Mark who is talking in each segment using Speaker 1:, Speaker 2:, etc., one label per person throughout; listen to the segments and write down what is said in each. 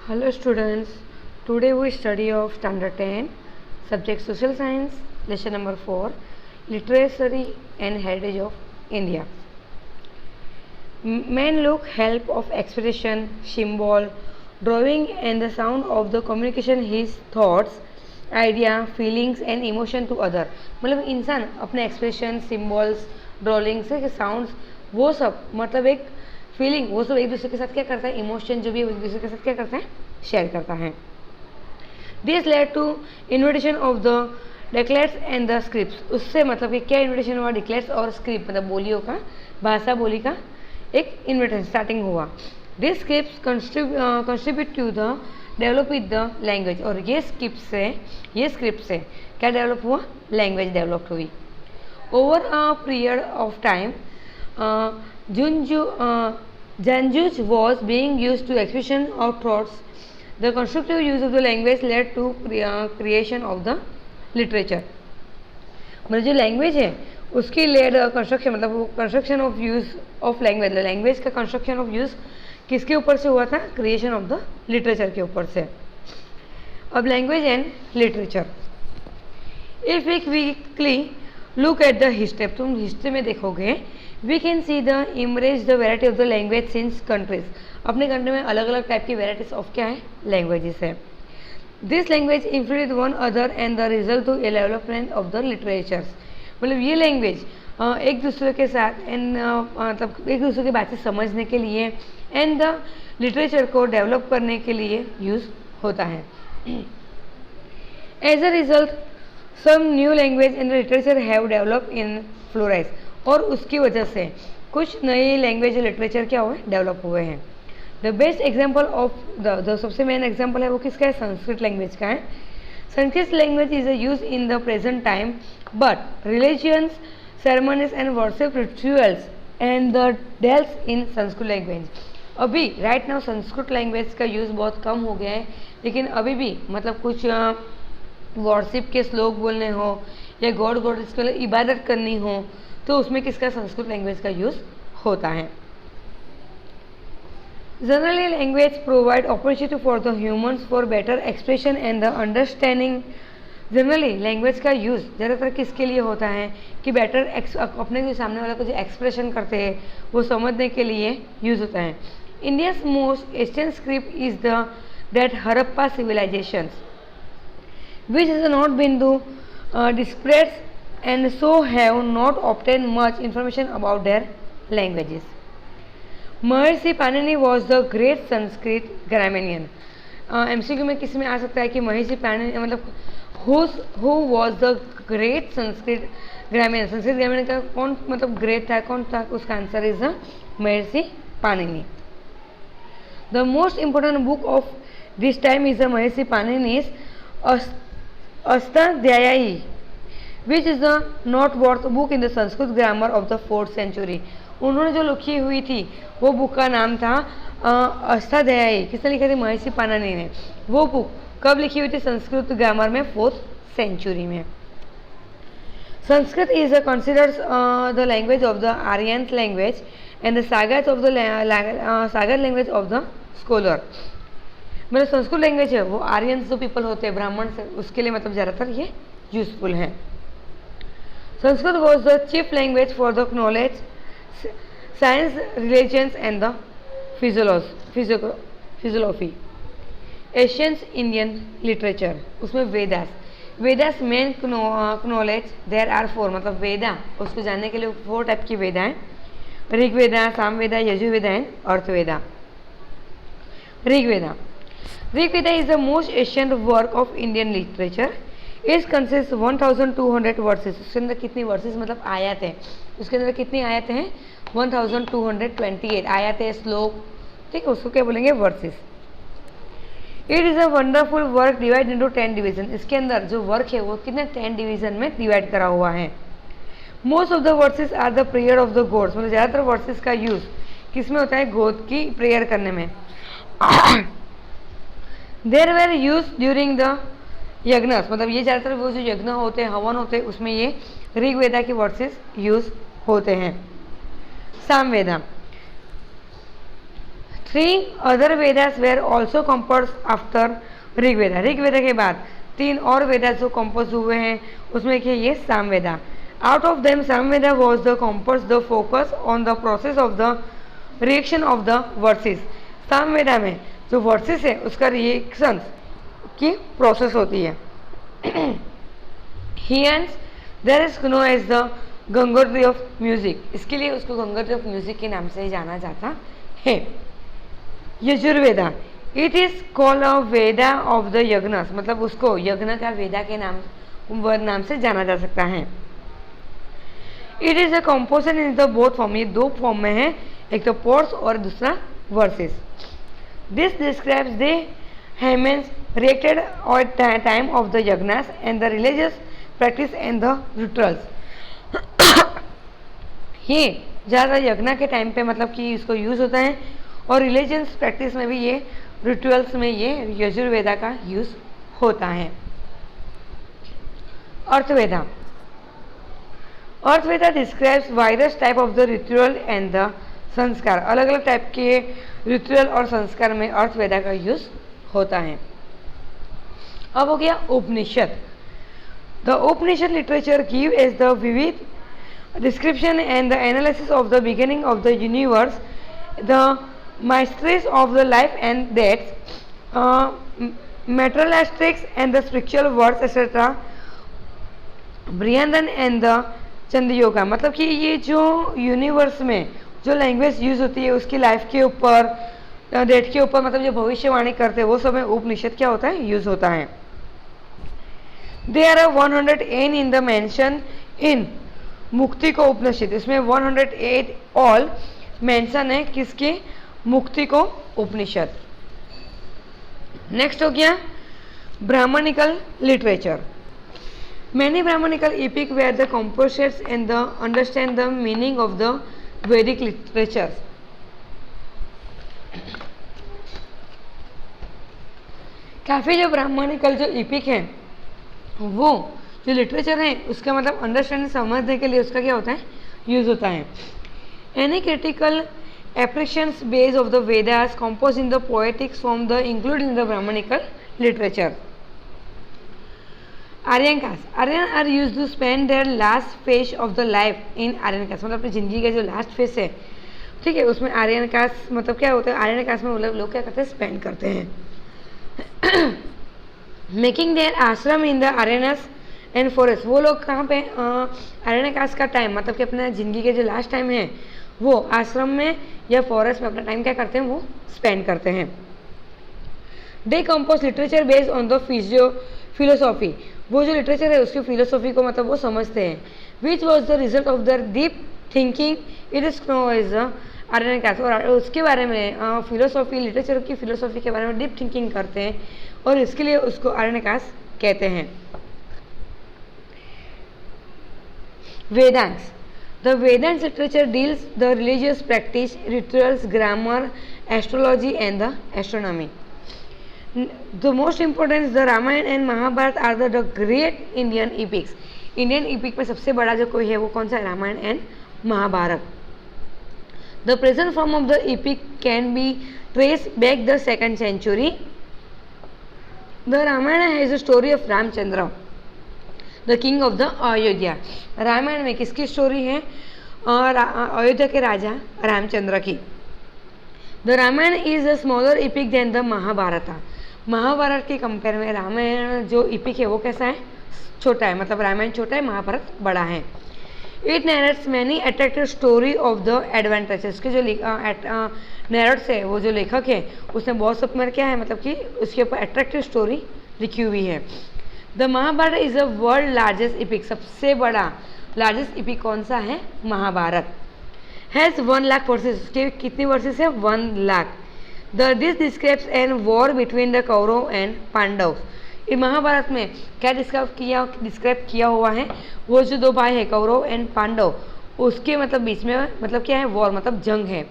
Speaker 1: Hello students, today we study of standard 10, subject social science, lesson number 4, literacy and heritage of India. Men look help of expression, symbol, drawing and the sound of the communication his thoughts, idea, feelings and emotion to other. मतलब इंसान अपने expression, symbols, drawing से sounds वो सब मतलब एक feeling वो सब एक दूसरे के साथ क्या करता है, इमोशन जो भी एक दूसरे के साथ क्या करता है, शेयर करता है. This lead to invitation of the declares and the script. उससे मतलब कि क्या इन्विटेशन हुआ, डिक्लेयर्स और स्क्रिप्ट मतलब बोलियों का, भाषा बोली का एक इन्विटेशन स्टार्टिंग हुआ. This script contribute to the develop with the language. और ये स्क्रिप्ट से क्या डेवलप हुआ, लैंग्वेज डेवलप हुई. Over a period of time Janjuj was being used to expression of thoughts. The constructive use of the language led to creation of the literature. मतलब जो language है उसकी लेड कंस्ट्रक्शन मतलब वो construction of use of language, language का construction of use किसके ऊपर से हुआ था, क्रिएशन ऑफ द लिटरेचर के ऊपर से. अब language and literature, if we quickly look at the history, तुम हिस्ट्री में देखोगे we can see the emerge the variety of the language since countries. अपने कंट्री में अलग अलग टाइप की वेराइटीज ऑफ क्या है, लैंग्वेजेस है. This language influence one other and the result to development of the literatures. मतलब ये लैंग्वेज एक दूसरे के साथ एंड मतलब एक दूसरे की बातें समझने के लिए एंड द लिटरेचर को डेवलप करने के लिए यूज होता है. As a result some new language and literature have develop in flourish. और उसकी वजह से कुछ नई लैंग्वेज लिटरेचर क्या हुए, डेवलप हुए हैं. The best example of the सबसे मेन एग्जाम्पल है वो किसका है, संस्कृत लैंग्वेज का है. Sanskrit language is use in the present time but religions, ceremonies and worship rituals and the deals in Sanskrit language. अभी राइट नाउ संस्कृत लैंग्वेज का यूज़ बहुत कम हो गया है, लेकिन अभी भी मतलब कुछ वर्शिप के श्लोक बोलने हो या गॉड गॉडेस के लिए इबादत करनी हो तो उसमें किसका, संस्कृत लैंग्वेज का यूज़ होता है. Generally language provide opportunity for the humans for better expression and the understanding. Generally language का यूज़ ज़्यादातर किसके लिए होता है कि बेटर अपने जो सामने वाला को जो एक्सप्रेशन करते हैं वो समझने के लिए यूज़ होता है. India's most Asian script is the that Harappa civilization which has not been to dispersed and so have not obtained much information about their languages. Maharishi Panini was the great Sanskrit grammarian. MCQ में किसी में आ सकता है कि महर्षि पाणिनि मतलब who was the great Sanskrit grammarian. Sanskrit ग्रामरियन का कौन मतलब ग्रेट था, कौन था, उसका answer is Maharshi Panini. The most important book of this time is the Maharishi Panini's Ashtadhyayi which is the not worth book in the Sanskrit grammar of the 4th century. उन्होंने जो लिखी हुई थी वो बुक का नाम था अष्टाध्यायी. किसने लिखी थी, महर्षि पाणिनि ने. वो बुक कब लिखी हुई थी, संस्कृत ग्रामर में 4th century में. Sanskrit is considers the language of the Aryan language and the sagas of the Sagar language of the scholar. मतलब संस्कृत लैंग्वेज है वो आर्यंस जो पीपल होते हैं, ब्राह्मण से, उसके लिए मतलब ज़्यादातर ये यूजफुल है. Sanskrit was the chief language for the knowledge, science, religions and the philosophy. Ancient Indian literature, उसमें Vedas main knowledge there are 4. मतलब वेदा उसको जानने के लिए 4 टाइप की वेदा हैं, Rigveda, Samaveda, Yajurveda and Atharvaveda. Rigveda is the most ancient work of Indian literature. It consists 1200 verses. उसके अंदर कितनी वर्सेस मतलब आयत है, उसके अंदर कितनी आयत हैं, 1228 आयत है, श्लोक, ठीक है, उसको क्या बोलेंगे, versus. It is a wonderful work divide into 10 division. इसके अंदर जो वर्क है वो कितने 10 डिवीजन में डिवाइड करा हुआ है. Most of the verses are the prayer of the gods. मतलब ज़्यादातर वर्सेस का यूज़ किस में होता है, गॉड की प्रेयर करने में. There were use during the yajnas. मतलब ये ज़्यादातर वो जो यज्ञ होते हैं, हवन होते हैं, उसमें ये ऋग्वेदा के वर्सेस यूज होते हैं. Samaveda 3 other Vedas were also compose after Rigveda. Rigveda के बाद 3 और वेदास जो कंपोज हुए हैं उसमें एक है ये Samaveda. Out of them Samaveda was the compose the focus on the process of the reaction of the versus. Samaveda में जो वर्सेस है उसका रिएक्शन की प्रोसेस होती है। Hence there is known as the Gangotri of music. इसके लिए उसको गंगोत्री ऑफ म्यूजिक के नाम से जाना जाता है। Yajurveda, it is called a Veda of the yajnas, मतलब उसको यज्ञ का वेदा के नाम से जाना जा सकता है। It is a composition in the both form, ये 2 फॉर्म में है, एक तो पोर्स और दूसरा verses. This describes the hymns recited at the time of the yajnas and the religious practice and the rituals. ये ज़्यादा यज्ञ के टाइम पे मतलब कि इसको यूज़ होता है और रिलीजियस प्रैक्टिस में भी ये रिचुअल्स में ये यजुर्वेदा का यूज़ होता है। Atharvaveda, Atharvaveda describes various type of the ritual and the sanskar. अलग अलग टाइप के रिचुअल और संस्कार में अर्थवेदा का यूज़ होता है। अब हो गया Upanishad. The Upanishad literature give as the विविध description and the analysis of the beginning of the universe, the mysteries of the life and death, materialistics and the spiritual words etc. Brihadaranyaka and the Chandogya, मतलब कि ये जो universe में जो language use होती है उसकी लाइफ के ऊपर, डेट के ऊपर, मतलब जो भविष्यवाणी करते हैं वो सब में उपनिषद क्या होता है, यूज होता है। There are 108 in the mention in Mukti को उपनिषद, इसमें 108 ऑल मेंशन है किसके, मुक्ति को उपनिषद। नेक्स्ट हो गया Brahmanical literature. Many Brahmanical epic were the compositions and the understand the meaning of the Vedic literature. काफ़ी जो ब्राह्मणिकल जो epic है वो जो लिटरेचर है उसका मतलब अंडरस्टैंडिंग समझने के लिए उसका क्या होता है, यूज होता है। Any critical appreciations base of the Vedas compose in the poetics from the including the Brahmanical literature. Aryan caste, Aryan are use to spend their last phase of the life in Aryan caste, मतलब अपनी जिंदगी का जो last phase है, ठीक है, उसमें Aryan caste मतलब क्या होता है, आर्यन कास्ट में मतलब लोग क्या करते हैं, स्पेंड करते हैं। मेकिंग देयर आश्रम इन द आर्यनस एंड फॉरेस्ट, वो लोग कहाँ पे, आर्यन कास्ट का टाइम मतलब कि अपना जिंदगी के जो लास्ट टाइम है वो आश्रम में या फॉरेस्ट में अपना टाइम क्या करते हैं, वो स्पेंड करते हैं। They compose literature based on the philosophy, वो जो लिटरेचर है उसकी फिलोसॉफी को मतलब वो समझते हैं। Which was the result of the deep thinking, it is no age Aryan caste, और उसके बारे में फिलोसॉफी, लिटरेचर की फिलोसॉफी के बारे में डीप थिंकिंग करते हैं और इसके लिए उसको आर्यन कास्ट कहते हैं। Vedas, the Vedas literature deals the religious practice, rituals, grammar, astrology and the astronomy. The most important, the Ramayana and Mahabharata are the great Indian epics। Indian epic में सबसे बड़ा जो कोई है वो कौन सा है, Ramayana and Mahabharata. The present form of the epic can be trace back the 2nd century। The Ramayana has the story of Ramchandra the king of the Ayodhya. Ramayana में किसकी स्टोरी है, अयोध्या के राजा रामचंद्र की। The Ramayana is a smaller epic than the Mahabharata. Mahabharata के compare में रामायण जो epic है वो कैसा है, छोटा है, मतलब रामायण छोटा है, महाभारत बड़ा है। It नैरेट्स many attractive story of the adventures, के जो नैरेट्स है वो जो लेखक है उसने बहुत सब में क्या है, मतलब कि उसके ऊपर अट्रैक्टिव स्टोरी लिखी हुई है। The Mahabharata is a world largest epic, सबसे बड़ा लार्जेस्ट epic कौन सा है, महाभारत। हैज़ 1 लाख वर्सेस, उसके कितनी वर्सेस है, 1 lakh. This describes an war between the Kaurava and Pandava. ये महाभारत में क्या डिस्क्राइब किया हुआ है, वो जो 2 भाई है कौरव एंड पांडव, उसके मतलब बीच में मतलब क्या है, वॉर मतलब जंग है।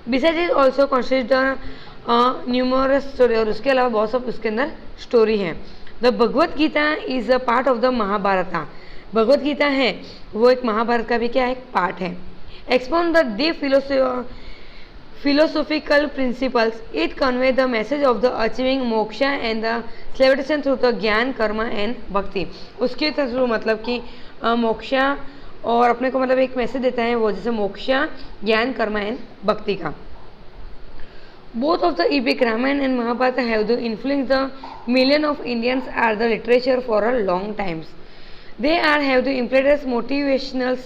Speaker 1: Besides is also consider numerous story, और उसके अलावा बहुत सब उसके अंदर स्टोरी है। The Bhagavad Gita is a part of the Mahabharata. Bhagavad Gita है वो एक महाभारत का भी क्या है, एक पार्ट है। Expound the deep philosophical principles. It conveys the message of the achieving moksha and the celebration through the ज्ञान कर्म एंड भक्ति. उसके थ्रू मतलब कि मोक्षा और अपने को मतलब एक मैसेज देता है वो, जैसे मोक्षा, ज्ञान कर्म एंड भक्ति का. Both of the epic Ramayana and Mahabharata have the influence the million of Indians are the literature for a long times. They are have the implemented motivational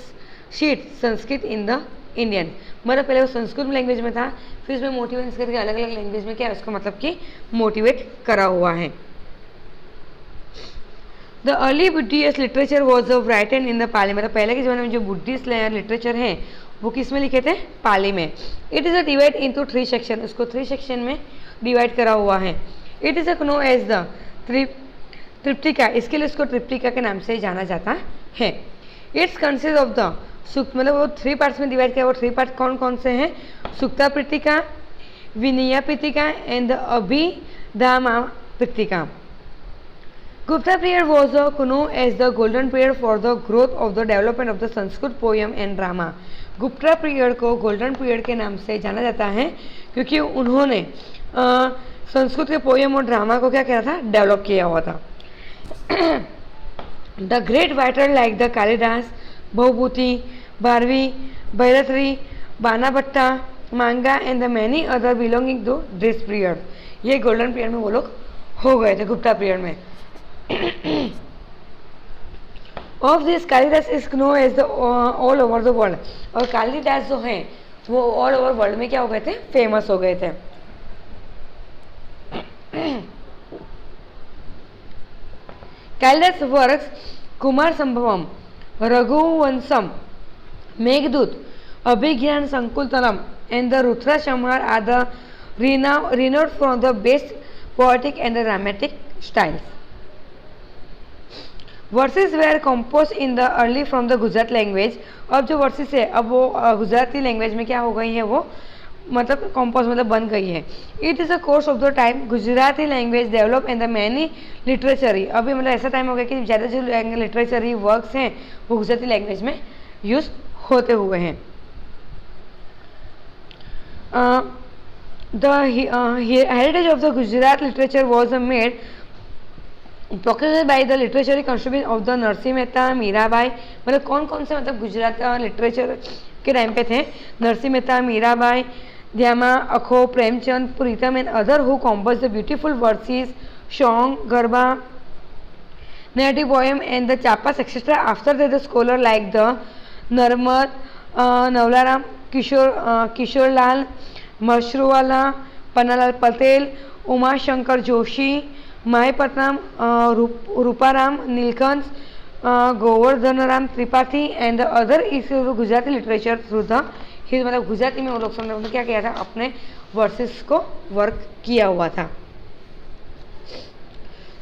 Speaker 1: sheets Sanskrit in the Indian. मतलब पहले वो Sanskrit language में था, फिर उसमें motivate करके अलग अलग लैंग्वेज में क्या है उसको मतलब कि मोटिवेट करा हुआ है. The early Buddhist literature was written in the Pali. मतलब पहले के ज़माने में जो बुद्धिस्ट लिटरेचर है वो किस में लिखे थे? पाली में. It is a divide into 3 section. उसको 3 सेक्शन में डिवाइड करा हुआ है. It is a known as the Tripitaka. इसके लिए उसको त्रिपिटिका के नाम से जाना जाता है. इट्स कंसिस्ट ऑफ द सुक्त, मतलब वो 3 पार्ट्स में डिवाइड किया. वो 3 पार्ट कौन कौन से हैं? Sutta Pitaka, Vinaya Pitaka and the Abhidhamma Pitaka. Gupta period was known as the golden period for the growth of the development of the Sanskrit poem and drama. Gupta period को गोल्डन पीरियड के नाम से जाना जाता है क्योंकि उन्होंने संस्कृत के पोएम और ड्रामा को क्या किया था? डेवलप किया हुआ था. The great writer like the Kalidasa, Bhavabhuti, Bharavi, Bhartrihari, Banabhatta, Magha and the many other belonging to this period. ये गोल्डन पीरियड में वो लोग हो गए थे गुप्ता पीरियड में. Of this Kalidasa is no as the all over the world. और कालिदास जो हैं वो ऑल ओवर वर्ल्ड में क्या हो गए थे? फेमस हो गए थे. Kalidasa works Kumara Sambhavam, Raghuvamsham, Meghaduta, Abhijnana Shakuntalam and the Rudra Samhara are the renowned for the best poetic and the dramatic styles. Verses were compose in the early from the Gujarat language. अब जो वर्सेस है अब वो गुजराती लैंग्वेज में क्या हो गई है? वो मतलब कंपोज मतलब बन गई है. It is a course of the time Gujarati language develop in the many literary. अभी मतलब ऐसा टाइम हो गया कि ज़्यादा जो लिटरेचरी वर्क्स हैं वो गुजराती लैंग्वेज में यूज होते हुए हैं. The heritage of the Gujarat literature was made proclaimed by the literary contribution of the Narsinh Mehta, Mirabai. मतलब कौन कौन से मतलब गुजरात लिटरेचर के टाइम पे थे? Narasimha Mehta, Mirabai, Dyama, Akho, Premchand, Pritam and other who compose the beautiful verses, song, garba, narrative poem and the chapas etc. After that the scholar like the Narmad, Navlaram, Kishore Lal, Mashruwala, Pannalal Patel, Uma Shankar Joshi, Mahipatnam, Ruparam, Nilkans, Govardhanaram Tripathi and the other issues of Gujarati literature through the his मतलब गुजराती में वो लोग ने क्या किया था? अपने versus को वर्क किया हुआ था.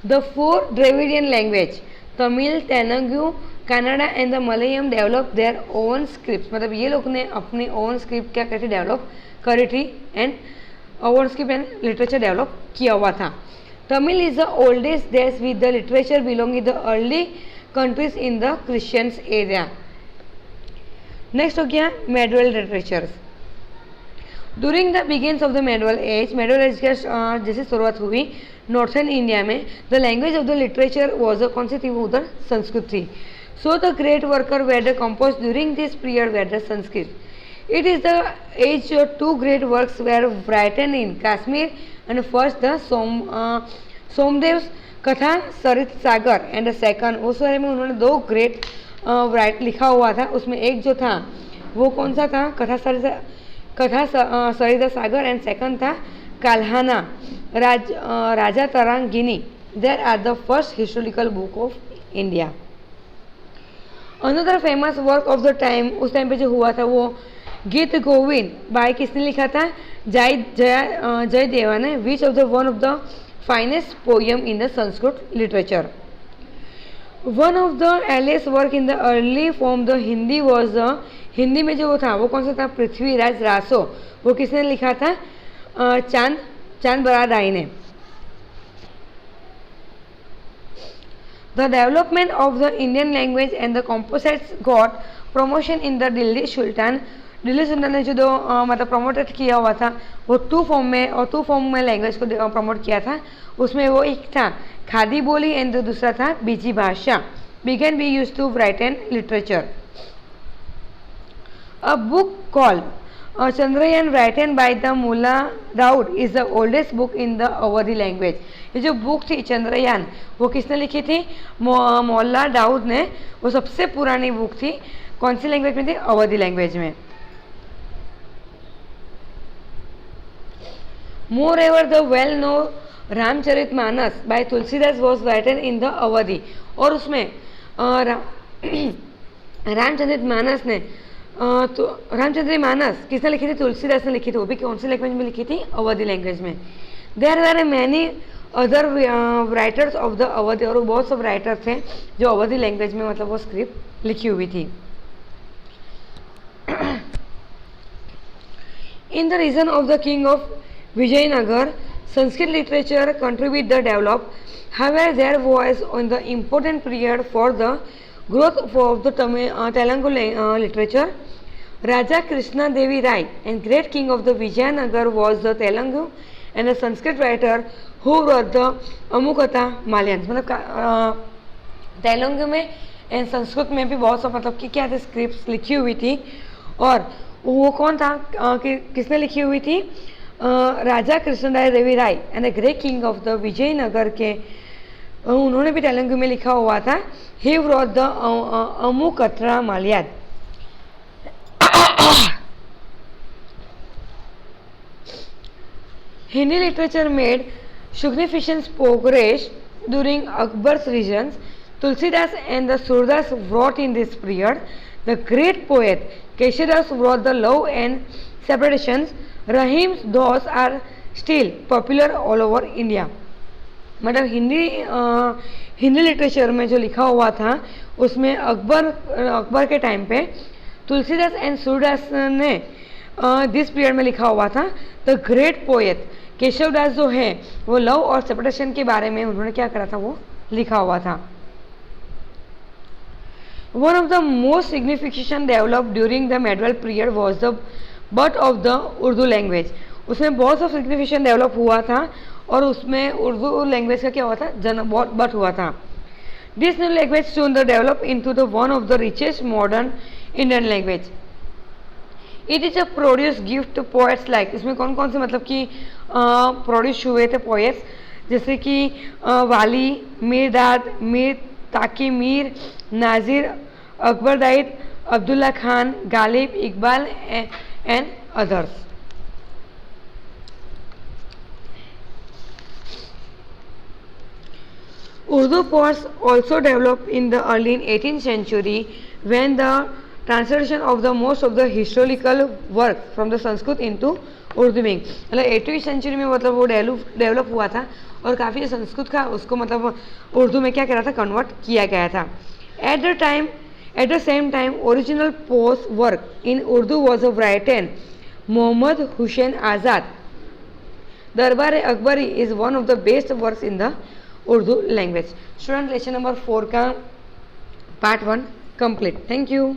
Speaker 1: The 4 Dravidian language Tamil, Telugu, Kannada and the Malayalam develop their own script. मतलब ये लोग ने अपनी ओन स्क्रिप्ट क्या करी थी? डेवलप करी थी and own script and literature develop किया हुआ था. तमिल इज द ओल्डेस्ट देश with the literature belonging the early countries in the Christians area. Next हो गया medieval literatures. During the begins of the medieval age की जैसे शुरुआत हुई नॉर्थन इंडिया में, the language of the literature was कौन सी थी? वो उधर संस्कृत थी. So the great worker were the compose during this period were the Sanskrit. It is the age 2 great works were written in Kashmir and first the Somdev कथा सरित सागर and the second. उस बारे में उन्होंने 2 ग्रेट राइट लिखा हुआ था. उसमें एक जो था वो कौन सा था? कथा सरित सागर एंड सेकंड था Kalhana Raja Tarangini. There are the first historical book of India. Another famous work of the time उस टाइम पे जो हुआ था वो गीत गोविंद बाय किसने लिखा था? जय देवा ने. Which of the one of the finest poem in the Sanskrit literature. One of the earliest work in the early form the Hindi was the. Hindi में जो था वो कौन सा था? पृथ्वीराज रासो. वो किसने लिखा था? चांद बरादाई ने. The development of the Indian language and the composites got promotion in the Delhi Sultan Delhi सुल्तान ने जो दो मतलब प्रमोटेड किया हुआ था वो टू फॉर्म में लैंग्वेज को प्रमोट किया था। उसमें वो एक था खादी बोली एंड दूसरा था बीजी भाषा। Began be use to write and literature. A book called Chandrayan written by the Mulla Daud is the oldest book in the Awadhi language. ये जो बुक थी चंद्रयान वो किसने लिखी थी? मुल्ला दाऊद ने। वो सबसे पुरानी बुक थी। कौन सी लैंग्वेज में थी? अवधी लैंग्वेज में। Moreover, the well-known Ramcharitmanas by Tulsidas was written in the Awadhi. और उसमें रामचरितमानस ने तो रामचरितमानस किसने लिखी थी? तुलसीदास ने लिखी थी। वो भी कौन सी लैंग्वेज में लिखी थी? अवधी लैंग्वेज में। There are many other writers of the Awadhi. और बहुत सब राइटर थे जो अवधी लैंग्वेज में मतलब वो स्क्रिप्ट लिखी हुई थी। In the region of the king of Vijayanagar, Sanskrit literature contributed the develop. However, there was on the important period for the growth of the Telugu literature. Raja Krishna Devi Rai and great king of the Vijayanagar was the Telugu and a Sanskrit writer who wrote the Amukata Malyans. मतलब तेलुगु में and Sanskrit में भी बहुत सा मतलब कि क्या थे स्क्रिप्ट लिखी हुई थी। और वो कौन था किसने लिखी हुई थी? Raja Krishnadeva Devi Raya and the great king of the Vijayanagara के उन्होंने भी तेलुगु में लिखा हुआ था। He wrote the Amuktamalyada. Hindi literature made significant progress during Akbar's reign. Tulsidas and the Surdas wrote in this period. The great poet Keshadas wrote the love and separations. Rahim's those are still popular all over India. मतलब Hindi literature में जो लिखा हुआ था उसमें अकबर के time पे Tulsidas and Surdas ने दिस पीरियड में लिखा हुआ था। द ग्रेट पोएट केशवदास जो है वो लव और सेपरेशन के बारे में उन्होंने क्या करा था? वो लिखा हुआ था। One of the most significant develop during the medieval period was the birth of the Urdu language. उसमें बहुत सा सिग्निफिकेंट डेवलप हुआ था और उसमें उर्दू लैंग्वेज का क्या हुआ था? जन्म बर्थ हुआ था। This new language soon the develop into the one of the richest modern Indian language. It is a produce gift to poets like. इसमें कौन कौन से मतलब कि प्रोड्यूस हुए थे पोएट्स? जैसे कि वाली, मीर दाद, मीर ताकी Mir, नाजिर, Akbar दाइद, Abdullah Khan, Ghalib, Iqbal and others. Urdu poets also developed in the early 18th century when the translation of the most of the historical work from the Sanskrit into Urdu में मतलब 18वीं सेंचुरी में मतलब वो डेवलप हुआ था और काफ़ी संस्कृत का उसको मतलब उर्दू में क्या करा था? कन्वर्ट किया गया था। At the same time, original prose work in Urdu was written Muhammad Hussain Azad. Darbar-e-Akbari is one of the best works in the Urdu language. Student, lesson number 4 का part 1 complete. Thank you.